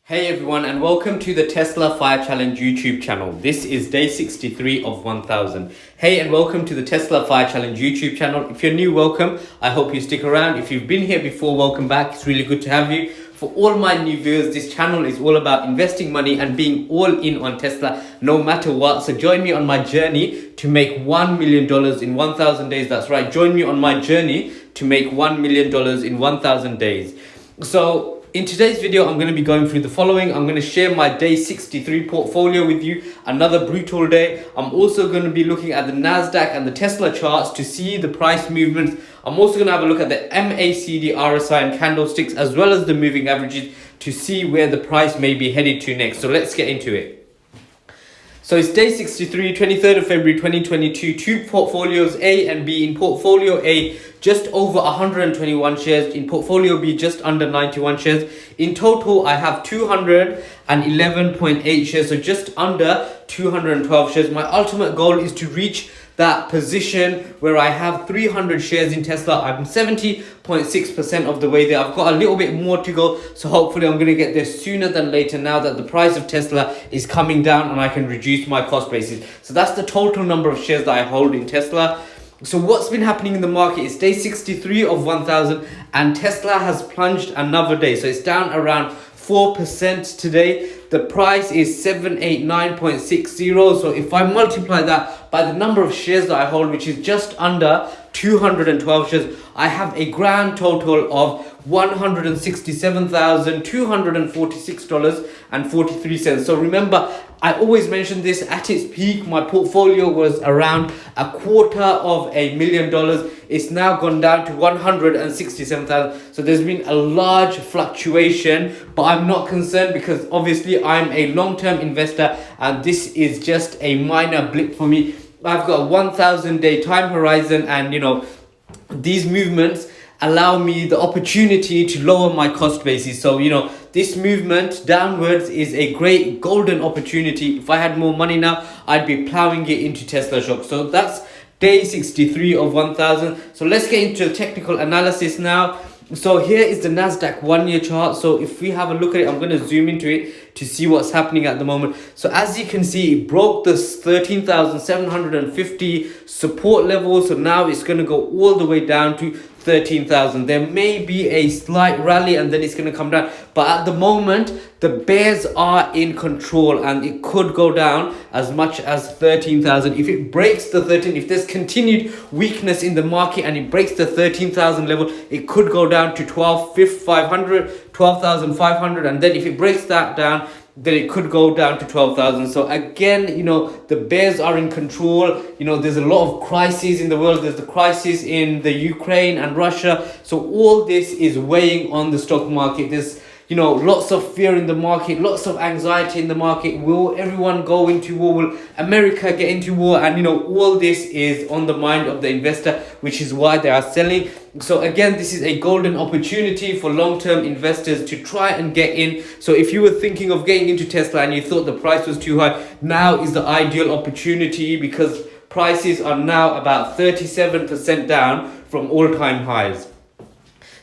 Hey everyone, and welcome to the Tesla Fire Challenge YouTube channel. This is day 63 of 1000. Hey, and welcome to the Tesla Fire Challenge YouTube channel. If you're new, welcome. I hope you stick around. If you've been here before, welcome back. It's really good to have you. For all my new viewers, this channel is all about investing money and being all in on Tesla no matter what. So join me on my journey to make $1 million in 1000 days. That's right, join me on my journey to make $1 million in 1000 days. So in today's video, I'm going to be going through the following. I'm going to share my day 63 portfolio with you, another brutal day. I'm also going to be looking at the NASDAQ and the Tesla charts to see the price movements. I'm also going to have a look at the MACD, RSI and candlesticks, as well as the moving averages to see where the price may be headed to next. So let's get into it. So it's day 63, 23rd of February 2022, two portfolios A and B. In portfolio A, just over 121 shares. In portfolio B, just under 91 shares. In total, I have 211.8 shares, so just under 212 shares. My ultimate goal is to reach that position where I have 300 shares in Tesla. I'm 70.6% of the way there. I've got a little bit more to go, so hopefully I'm going to get there sooner than later now that the price of Tesla is coming down and I can reduce my cost basis. So that's the total number of shares that I hold in Tesla. So what's been happening in the market is day 63 of 1000 and Tesla has plunged another day. So it's down around 4% today. The price is 789.60. So if I multiply that by the number of shares that I hold, which is just under 212 shares, I have a grand total of $167,246.43. So remember, I always mention this, at its peak, my portfolio was around $250,000. It's now gone down to 167,000. So there's been a large fluctuation, but I'm not concerned because obviously I'm a long-term investor and this is just a minor blip for me. I've got a 1000-day time horizon, and these movements allow me the opportunity to lower my cost basis. So this movement downwards is a great golden opportunity. If I had more money now, I'd be plowing it into Tesla stock. So that's day 63 of 1000. So let's get into the technical analysis now. So here is the NASDAQ 1-year chart. So if we have a look at it, I'm going to zoom into it to see what's happening at the moment. So as you can see, it broke the 13,750 support level. So now it's going to go all the way down to 13,000. There may be a slight rally and then it's going to come down, but at the moment the bears are in control and it could go down as much as 13,000. If it breaks the 13, if there's continued weakness in the market and it breaks the 13,000 level, it could go down to 12,500, and then if it breaks that down, then it could go down to 12,000. So again, the bears are in control. There's a lot of crises in the world. There's the crisis in the Ukraine and Russia. So all this is weighing on the stock market. There's lots of fear in the market, lots of anxiety in the market. Will everyone go into war? Will America get into war? And all this is on the mind of the investor, which is why they are selling. So again, this is a golden opportunity for long-term investors to try and get in. So if you were thinking of getting into Tesla and you thought the price was too high, now is the ideal opportunity because prices are now about 37% down from all-time highs.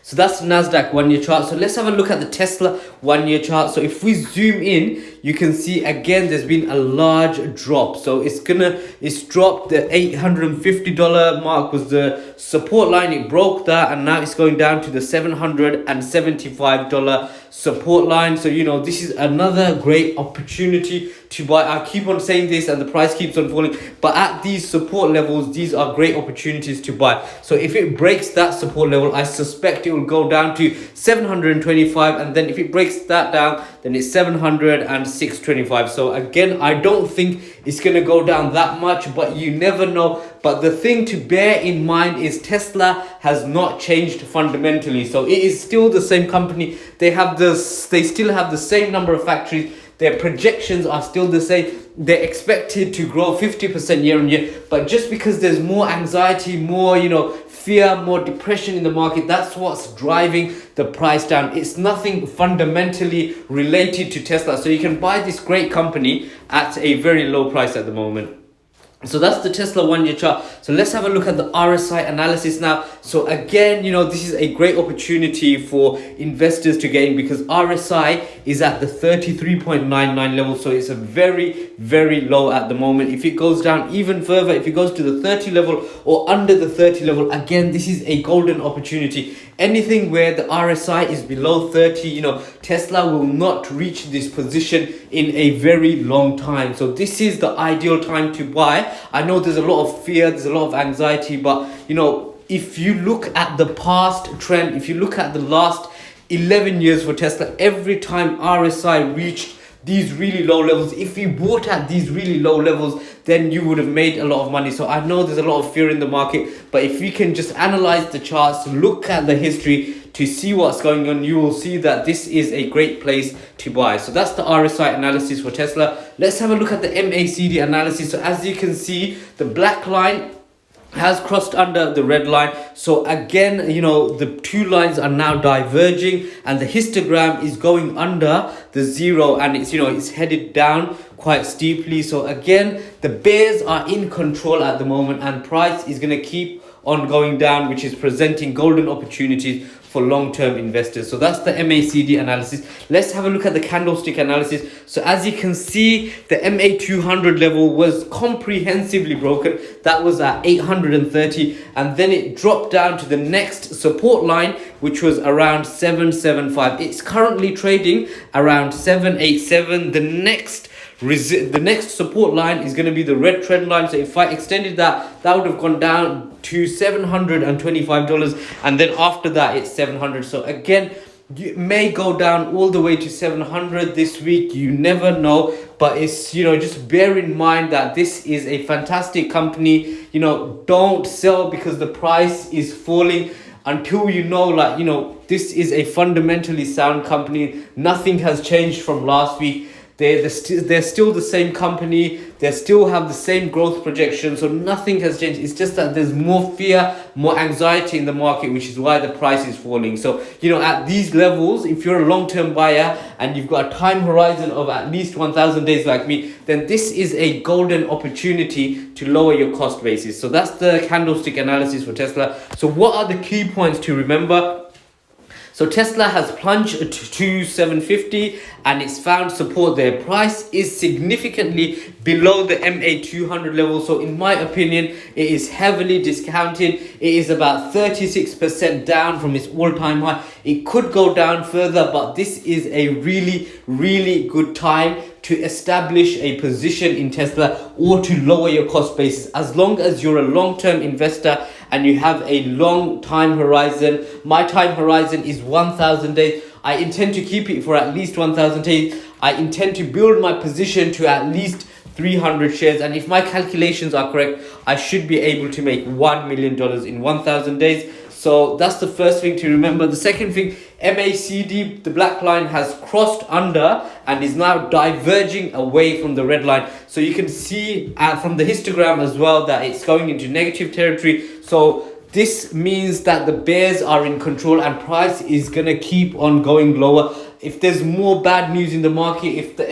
So that's the NASDAQ 1-year chart. So let's have a look at the Tesla 1-year chart. So if we zoom in, you can see again there's been a large drop. So it's dropped. The $850 mark was the support line. It broke that and now it's going down to the $775 support line. So this is another great opportunity to buy. I keep on saying this and the price keeps on falling, but at these support levels, these are great opportunities to buy. So if it breaks that support level, I suspect it will go down to 725, and then if it breaks that down, then it's 706.25. So again, I don't think it's going to go down that much, but you never know. But the thing to bear in mind is Tesla has not changed fundamentally. So it is still the same company. They still have the same number of factories. Their projections are still the same. They're expected to grow 50% year on year. But just because there's more anxiety, more fear, more depression in the market, that's what's driving the price down. It's nothing fundamentally related to Tesla. So you can buy this great company at a very low price at the moment. So that's the Tesla 1-year chart. So let's have a look at the RSI analysis now. So again, this is a great opportunity for investors to gain, because RSI is at the 33.99 level. So it's a very, very low at the moment. If it goes down even further, if it goes to the 30 level or under the 30 level, again, this is a golden opportunity. Anything where the RSI is below 30, Tesla will not reach this position in a very long time. So this is the ideal time to buy. I know there's a lot of fear, there's a lot of anxiety, but if you look at the past trend, if you look at the last 11 years for Tesla, every time RSI reached these really low levels, if you bought at these really low levels, then you would have made a lot of money. So I know there's a lot of fear in the market, but if we can just analyze the charts, look at the history to see what's going on, you will see that this is a great place to buy. So that's the RSI analysis for Tesla. Let's have a look at the MACD analysis. So as you can see, the black line has crossed under the red line. So again, the two lines are now diverging, and the histogram is going under the zero, and it's headed down quite steeply. So again, the bears are in control at the moment, and price is going to keep on going down, which is presenting golden opportunities for long-term investors. So that's the MACD analysis. Let's have a look at the candlestick analysis. So as you can see, the MA200 level was comprehensively broken. That was at 830, and then it dropped down to the next support line, which was around 775. It's currently trading around 787. The next support line is going to be the red trend line. So if I extended that would have gone down to $725, and then after that it's 700. So again, you may go down all the way to 700 this week. You never know, but it's just bear in mind that this is a fantastic company. Don't sell because the price is falling until this is a fundamentally sound company. Nothing has changed from last week. They're still the same company. They still have the same growth projection. So nothing has changed. It's just that there's more fear, more anxiety in the market, which is why the price is falling. So, at these levels, if you're a long-term buyer and you've got a time horizon of at least 1,000 days like me, then this is a golden opportunity to lower your cost basis. So that's the candlestick analysis for Tesla. So what are the key points to remember? So Tesla has plunged to 750 and it's found support there. Price is significantly below the MA200 level. So in my opinion, it is heavily discounted. It is about 36% down from its all-time high. It could go down further, but this is a really, really good time to establish a position in Tesla or to lower your cost basis. As long as you're a long-term investor and you have a long time horizon. My time horizon is 1,000 days. I intend to keep it for at least 1,000 days. I intend to build my position to at least 300 shares, and if my calculations are correct, I should be able to make $1 million in 1,000 days. So that's the first thing to remember. The second thing, MACD, the black line has crossed under and is now diverging away from the red line. So you can see from the histogram as well that it's going into negative territory. So this means that the bears are in control and price is going to keep on going lower. If there's more bad news in the market, if the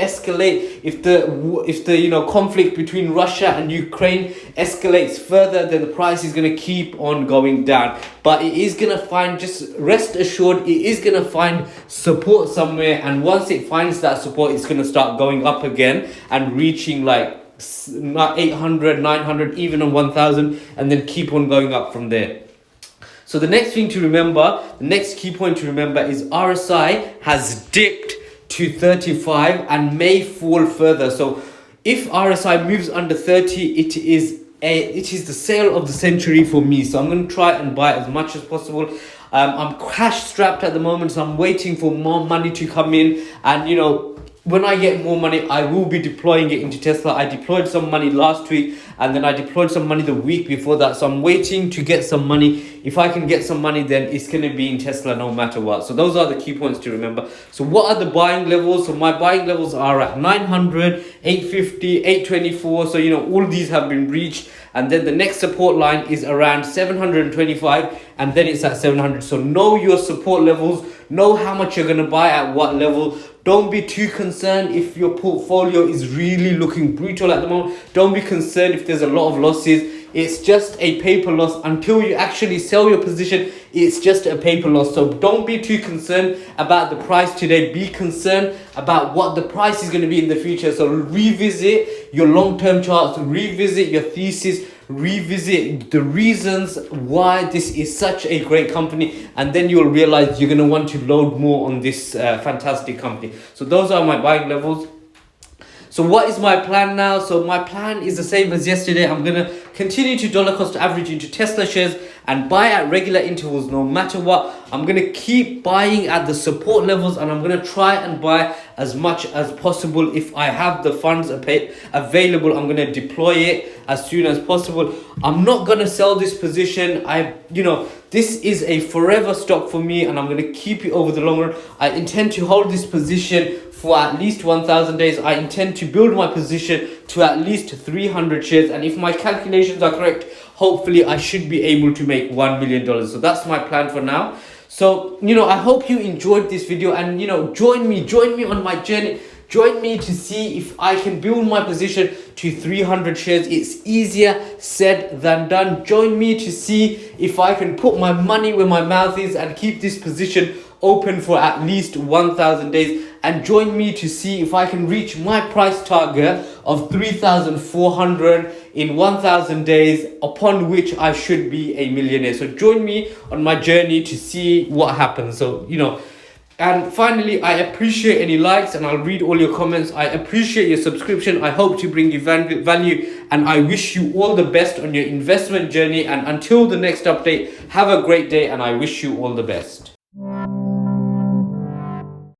conflict between Russia and Ukraine escalates further, then the price is going to keep on going down. But it is going to find, just rest assured, it is going to find support somewhere, and once it finds that support, it's going to start going up again and reaching like 800, 900, even on 1,000, and then keep on going up from there. So the next thing to remember, the next key point to remember is RSI has dipped to 35 and may fall further. So if RSI moves under 30, it is the sale of the century for me. So I'm going to try and buy as much as possible. I'm cash strapped at the moment, so I'm waiting for more money to come in, and when I get more money, I will be deploying it into Tesla. I deployed some money last week, and then I deployed some money the week before that. So I'm waiting to get some money. If I can get some money, then it's going to be in Tesla no matter what. So those are the key points to remember. So what are the buying levels? So my buying levels are at 900, 850, 824. So, all these have been reached. And then the next support line is around 725, and then it's at 700. So know your support levels. Know how much you're going to buy at what level. Don't be too concerned if your portfolio is really looking brutal at the moment. Don't be concerned if there's a lot of losses. It's just a paper loss. Until you actually sell your position, it's just a paper loss. So don't be too concerned about the price today. Be concerned about what the price is going to be in the future. So revisit your long-term charts, revisit your thesis, revisit the reasons why this is such a great company, and then you'll realize you're going to want to load more on this fantastic company. So those are my buying levels. So what is my plan now? So my plan is the same as yesterday. I'm going to continue to dollar cost average into Tesla shares and buy at regular intervals no matter what. I'm going to keep buying at the support levels, and I'm going to try and buy as much as possible. If I have the funds available, I'm going to deploy it as soon as possible. I'm not going to sell this position. This is a forever stock for me, and I'm going to keep it over the long run. I intend to hold this position for at least 1,000 days. I intend to build my position to at least 300 shares. And if my calculations are correct, hopefully I should be able to make $1 million. So that's my plan for now. So, I hope you enjoyed this video, and, join me on my journey. Join me to see if I can build my position to 300 shares. It's easier said than done. Join me to see if I can put my money where my mouth is and keep this position open for at least 1,000 days. And join me to see if I can reach my price target of 3,400 in 1,000 days, upon which I should be a millionaire. So join me on my journey to see what happens. So, and finally, I appreciate any likes, and I'll read all your comments. I appreciate your subscription. I hope to bring you value, and I wish you all the best on your investment journey. And until the next update, have a great day, and I wish you all the best.